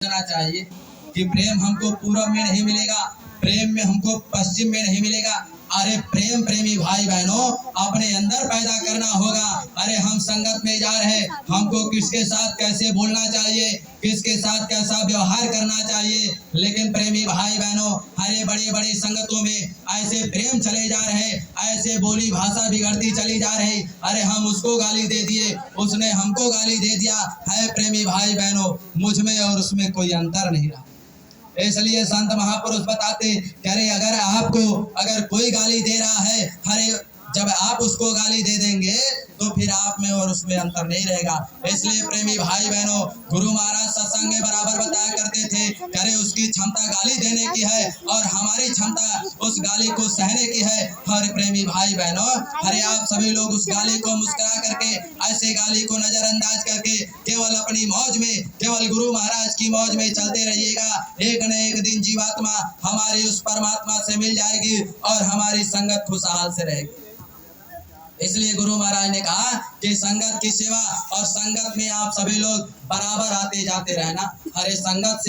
समझना चाहिए कि प्रेम हमको पूरब में नहीं मिलेगा, प्रेम में हमको पश्चिम में नहीं मिलेगा। अरे प्रेम प्रेमी भाई बहनों अपने अंदर पैदा करना होगा। अरे हम संगत में जा रहे, हमको किसके साथ कैसे बोलना चाहिए, किसके साथ कैसा व्यवहार करना चाहिए। लेकिन प्रेमी भाई बहनों अरे बड़े बड़े संगतों में ऐसे प्रेम चले जा रहे, ऐसे बोली भाषा बिगड़ती चली जा रही। अरे हम उसको गाली दे दिए, उसने हमको गाली दे दिया है। प्रेमी भाई बहनों मुझ में और उसमें कोई अंतर नहीं रहा। इसलिए संत महापुरुष बताते कि अरे अगर कोई गाली दे रहा है, अरे जब आप उसको गाली दे देंगे तो फिर आप में और उसमें अंतर नहीं रहेगा। इसलिए प्रेमी भाई बहनों गुरु महाराज सत्संग में बराबर बताया करते थे कि अरे उसकी क्षमता गाली देने की है और हमारी क्षमता उस गाली को सहने की है। और प्रेमी भाई बहनों अरे आप सभी लोग उस गाली को मुस्कुरा करके, ऐसे गाली को नजरअंदाज करके केवल अपनी मौज में, केवल गुरु महाराज की मौज में चलते रहिएगा। एक न एक दिन जीवात्मा हमारी उस परमात्मा से मिल जाएगी और हमारी संगत खुशहाल से रहेगी। इसलिए गुरु महाराज ने कहा कि संगत की सेवा और संगत में आप सभी लोग बराबर आते जाते रहना। अरे संगत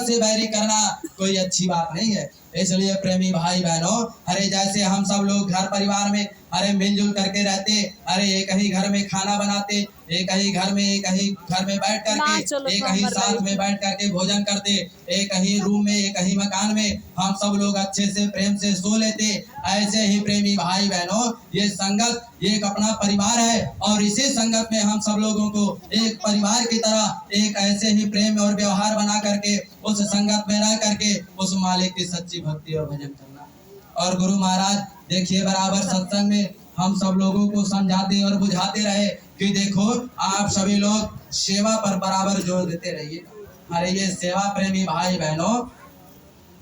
से बैरी करना कोई अच्छी बात नहीं है। इसलिए प्रेमी भाई बहनों अरे जैसे हम सब लोग घर परिवार में अरे मिलजुल करके रहते, अरे एक ही घर में खाना बनाते, एक ही घर में बैठ करके एक ही साथ में बैठ करके भोजन करते, एक ही रूम में एक ही मकान में हम सब लोग अच्छे से प्रेम से सो लेते। ऐसे ही प्रेमी भाई बहनों ये संगत एक अपना परिवार है और इसी संगत में हम सब लोगों को एक परिवार की तरह एक ऐसे ही प्रेम और व्यवहार बना करके उस संगत में रह करके उस मालिक की सच्ची भक्ति और भजन करना। और गुरु महाराज देखिए बराबर सत्संग में हम सब लोगों को समझाते और बुझाते रहे कि देखो आप सभी लोग सेवा पर बराबर जोर देते रहिए। अरे ये सेवा प्रेमी भाई बहनों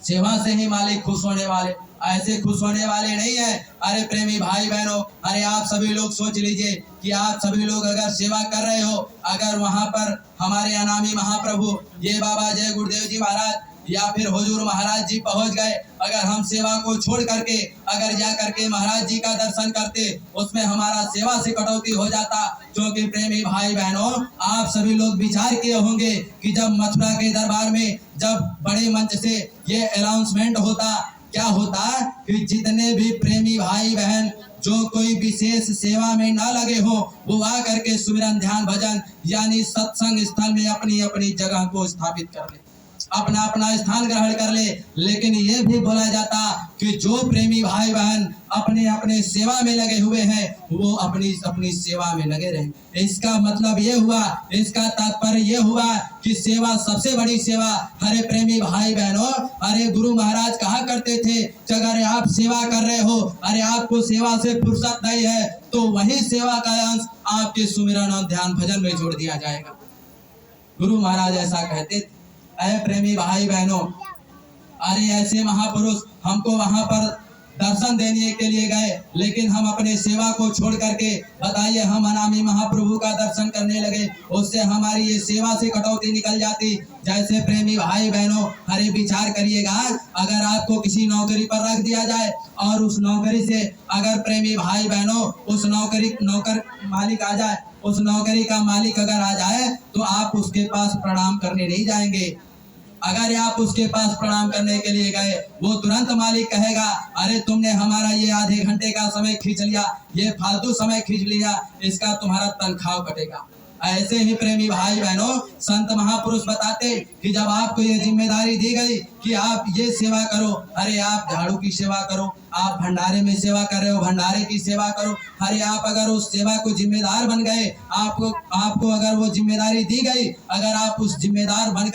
सेवा से ही मालिक खुश होने वाले, ऐसे खुश होने वाले नहीं है। अरे प्रेमी भाई बहनों अरे आप सभी लोग सोच लीजिए कि आप सभी लोग अगर सेवा कर रहे हो, अगर वहां पर हमारे अनामी महाप्रभु ये बाबा जय गुरुदेव जी महाराज या फिर हुजूर महाराज जी पहुंच गए, अगर हम सेवा को छोड़ करके अगर जा करके महाराज जी का दर्शन करते उसमें हमारा सेवा से कटौती हो जाता। क्योंकि प्रेमी भाई बहनों आप सभी लोग विचार किए होंगे कि जब मथुरा के दरबार में जब बड़े मंच से ये अनाउंसमेंट होता, क्या होता कि जितने भी प्रेमी भाई बहन जो कोई विशेष सेवा में ना लगे हो वो आ करके सुमिरन ध्यान भजन यानी सत्संग स्थल में अपनी अपनी जगह को स्थापित कर ले, अपना अपना स्थान ग्रहण कर ले। लेकिन ये भी बोला जाता कि जो प्रेमी भाई बहन अपने अपने सेवा में लगे हुए हैं वो अपनी अपनी सेवा में लगे रहे। इसका मतलब ये हुआ, इसका तात्पर्य ये हुआ कि सेवा सबसे बड़ी सेवा। अरे प्रेमी भाई बहनों अरे गुरु महाराज कहा करते थे कि अगर आप सेवा कर रहे हो, अरे आपको सेवा से फुर्सत नहीं है तो वही सेवा का अंश आपके सुमिरन और ध्यान भजन में जोड़ दिया जाएगा। गुरु महाराज ऐसा कहते थे। अरे प्रेमी भाई बहनों अरे ऐसे महापुरुष हमको वहां पर दर्शन देने के लिए गए, लेकिन हम अपने सेवा को छोड़ करके बताइए हम अनामी महाप्रभु का दर्शन करने लगे, उससे हमारी ये सेवा से कटौती निकल जाती। जैसे प्रेमी भाई बहनों अरे विचार करिएगा अगर आपको किसी नौकरी पर रख दिया जाए और उस नौकरी से अगर प्रेमी भाई बहनों उस नौकर मालिक आ जाए, उस नौकरी का मालिक अगर आ जाए तो आप उसके पास प्रणाम करने नहीं जाएंगे। अगर आप उसके पास प्रणाम करने के लिए गए वो तुरंत मालिक कहेगा अरे तुमने हमारा ये आधे घंटे का समय खींच लिया, ये फालतू समय खींच लिया, इसका तुम्हारा तनख्वाह कटेगा। ऐसे ही प्रेमी भाई बहनों संत महापुरुष बताते कि जब आपको ये जिम्मेदारी दी गई कि आप ये सेवा करो, अरे आप झाड़ू की सेवा करो, आप भंडारे में सेवा कर रहे हो भंडारे की सेवा करो। अरे आप अगर उस सेवा को जिम्मेदार बन गए, आपको अगर वो जिम्मेदारी दी गई, अगर आप उस जिम्मेदार बनकर